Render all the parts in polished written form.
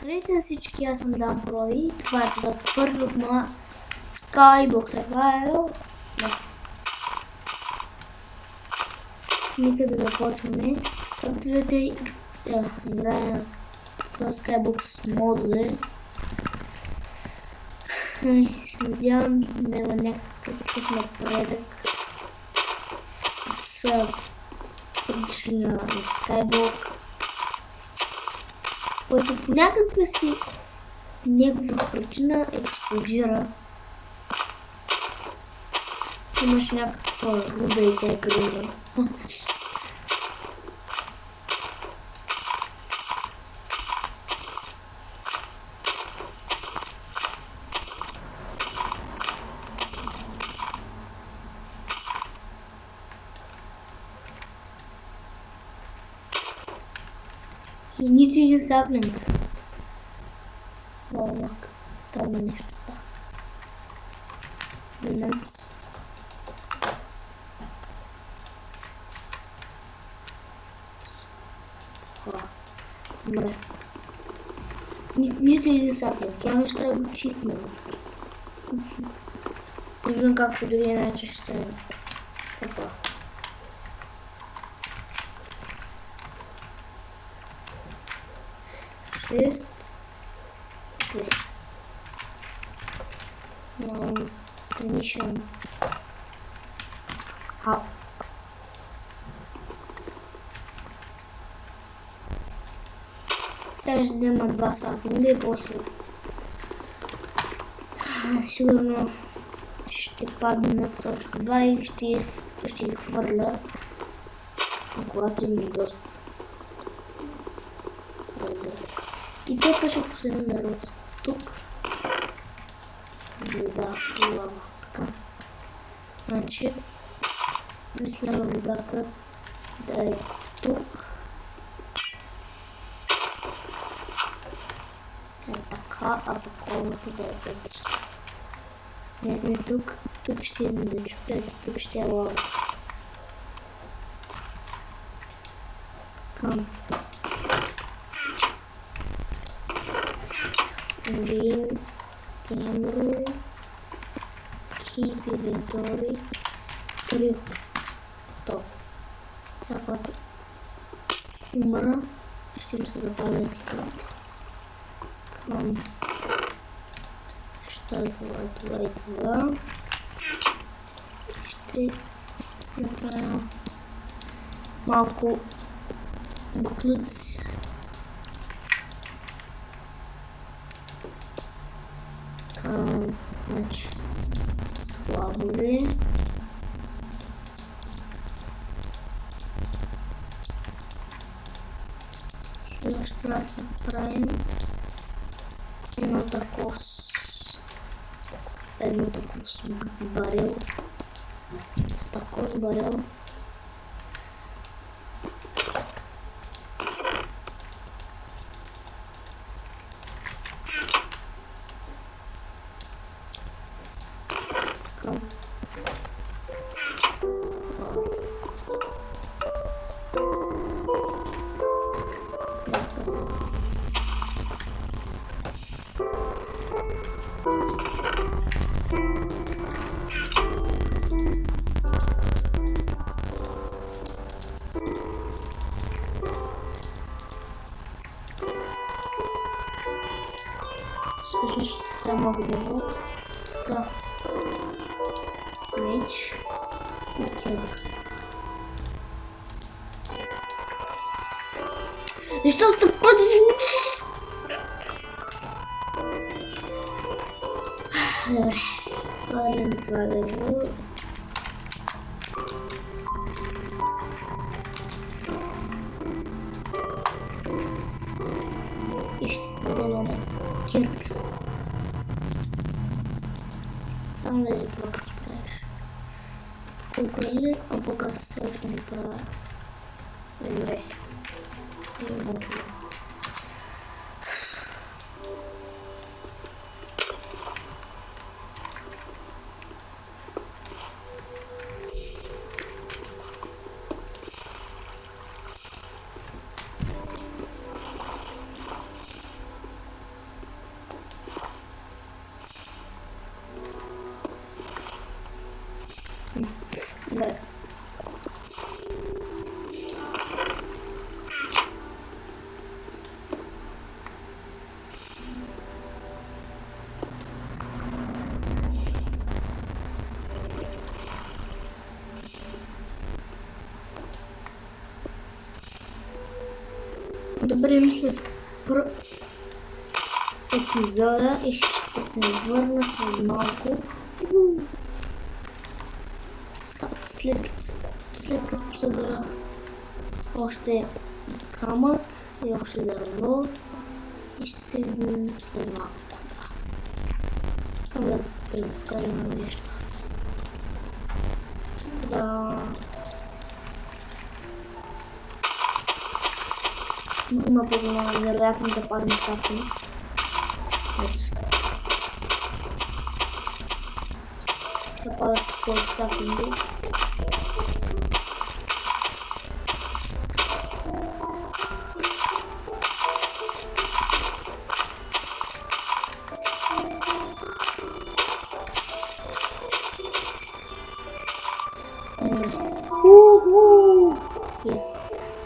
Здравейте на всички, аз съм Дан Про и това е епизод първи от моя Skybox Survival. Нека да започваме. Както видите, играя на този Skybox модуле. Се надявам да има някакъв напредък с предишния на Skybox, който по някаква си негова причина експлодира. Имаш някаква руда и тя е крива. И нито един саплинг. Лак. Там нещо става. Днес. Добре. Нито един саплинг. Я ще трябва да го чикна. Не виждам както дори иначе ще стане. Опа. Шест. Permission. How? Сега ще взема 2 саплинга и после сигурно ще паднат още 2 и ще ги хвърля, когато им е доста. И те пък ще последим да род тук. Да, лава, така. Значи, мисля на водата да е тук. Е така, а пък колата да е пет. Не тук, тук ще идем да чупят, тук ще е лава. Към. Camera, keep inventory, 3. Top. Сега когато умра, ще им се запаля екстра. Към. Ще е това и това. Ще се направя малко буклуци. Значи, сплавове. Сега ще трябва да направим едно такова барел. Таков барел. Всъщност това мога да го така. Меч и тънк. Защото пъти... Добре, хвърлям това дърво. И ще се даде кирка. Само да ли това като правиш. Колко или, а пока също не правя. Добре. Добре, мисля епизода и ще се върна след малко. След като събера още камък и още дърво и ще се видим след малко. Само да ви покажа нещо. Да. Има по-голяма вероятност да падне сапни. Да падат повече сапни.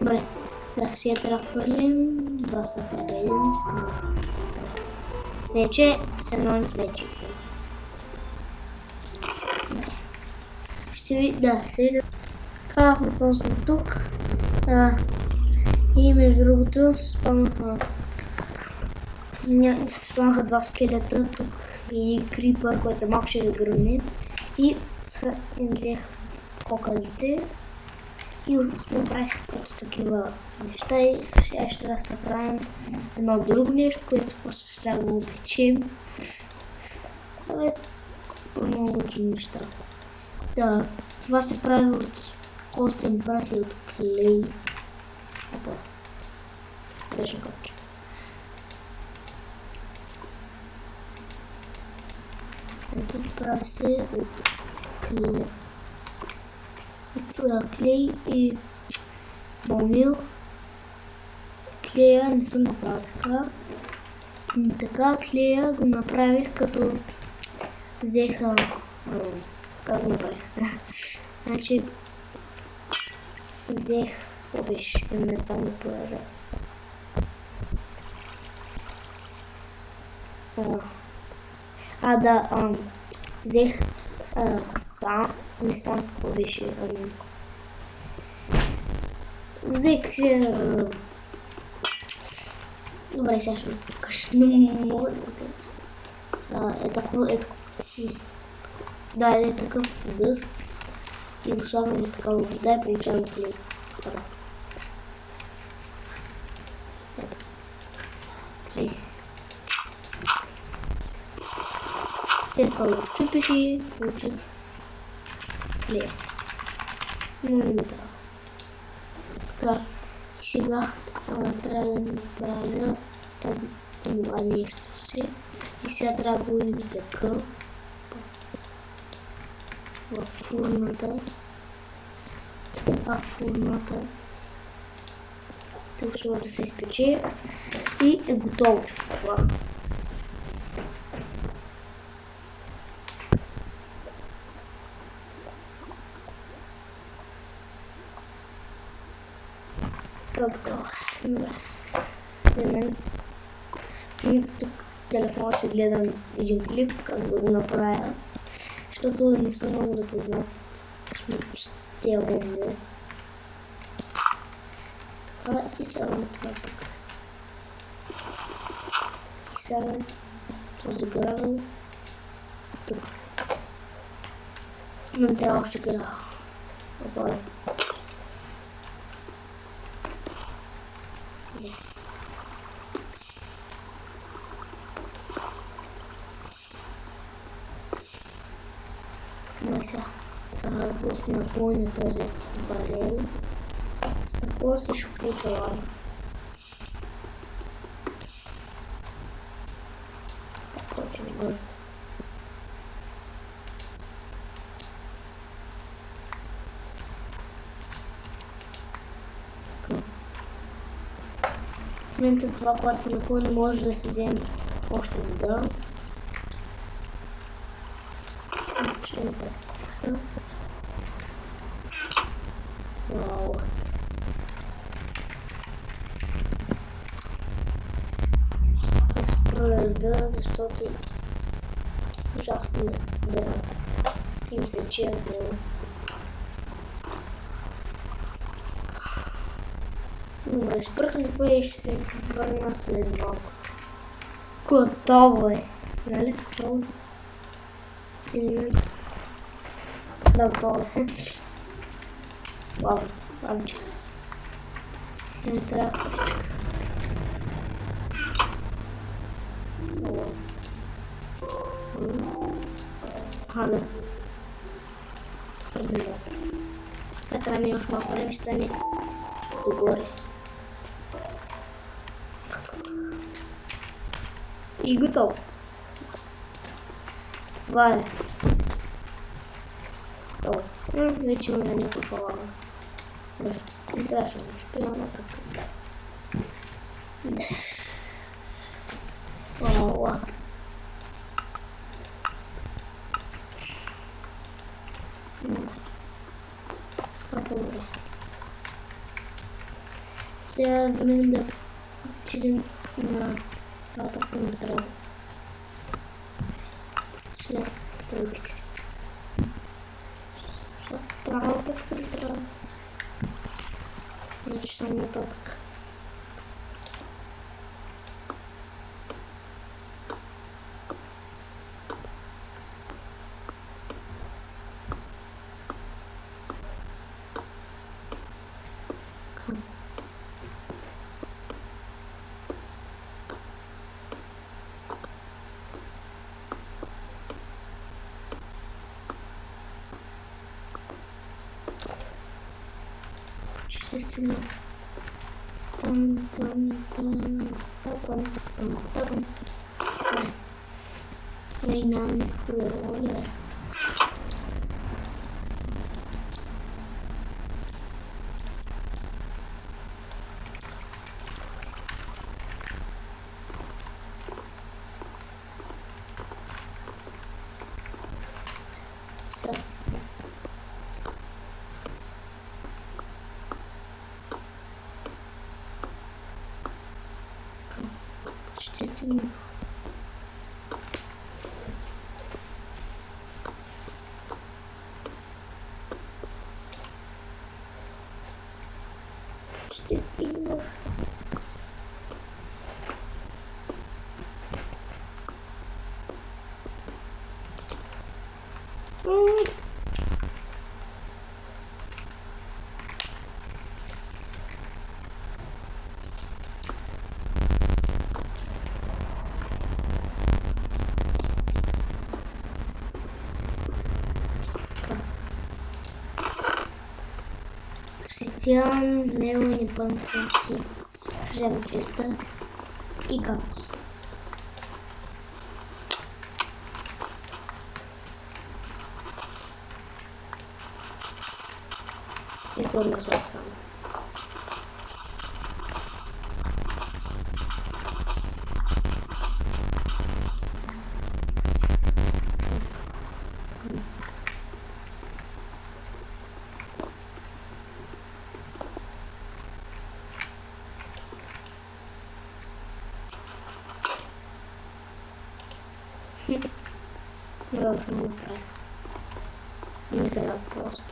Добре, да си я трябва да хвърлим, да се победим. Вече се носим вече. Ще ви, да, сега така, отново съм тук. И между другото спамнаха два скелета тук и един крипър, който малко ще да гръмне. И им взех кокалите. И направих ето такива неща и сега ще раз направим едно друго нещо, което после ще го опечем. Много готини неща. Да, това се прави от костен прах и от клей. Опа. Беше копче. Ето прави се от клей. Клей и бомил. Клея не съм направил така. Така клея го направих като взеха... Как го направих? Значи взех... Обиш, метални пуера. Да, взех не сам какво беше, взех... Добре, сега ще ви покажа, но мога да е такъв дъст и го слагам в такава вода и получавам клей. Ето. Клей. След това го чупих и получих клея. Но не ми трябва. Така, и сега трябва да направя това нещо си. И сега трябва да го изпека в фурната. Тук ще да се изпече и е готово това. Така. Добре. Тук телефона ще гледам един клип, как да го направя, защото не съм много да познат с тези ловове. Така и слагам това тук. И слагам този градъл тук. Но трябва още градъл. Опада. Сега трябва да го напълня този барел. С такова се ще получа лава. Скочим горе. В момента това, когато се напълни, може да се вземе още вода. Вау! Аз пролежда, защото ужасно да им се чия от него. Добре, спръкнахме и ще се върна след малко. Готово е. Нали? Готово. Да, готово е. Вау, ламчика. Сега ми трябва кучка. Хана. Твърде много. Сега трябва да имаш малко време, ще стане догоре. И готово. Това е. Готово. Вече имаме някаква лава. Добре, не трябваше да шпила на така. Вау, лак. Добре. Сега време да отидем на атака на трава. След стройките. Правата като трябва. Значи само нататък. Естествено. Ей, нам хлороля. Естествено. Ще стигнах. Обсидиан, мелани, панкотиц, жемчиста и кактус. И ходна сок само. Я уже не направил. Не трябва просто.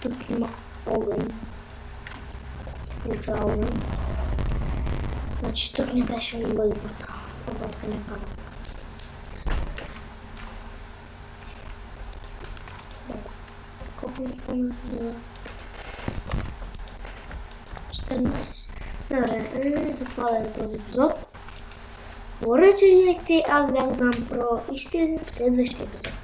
Тук има огън. Се получава огън. Значи тук някъде ще ми бъде портал. Обратка някъде. Колко ми стана? 14. Добре, за това е този епизод. Благодаря, че гледахте. Аз бях Дан Про и ще следващия епизод.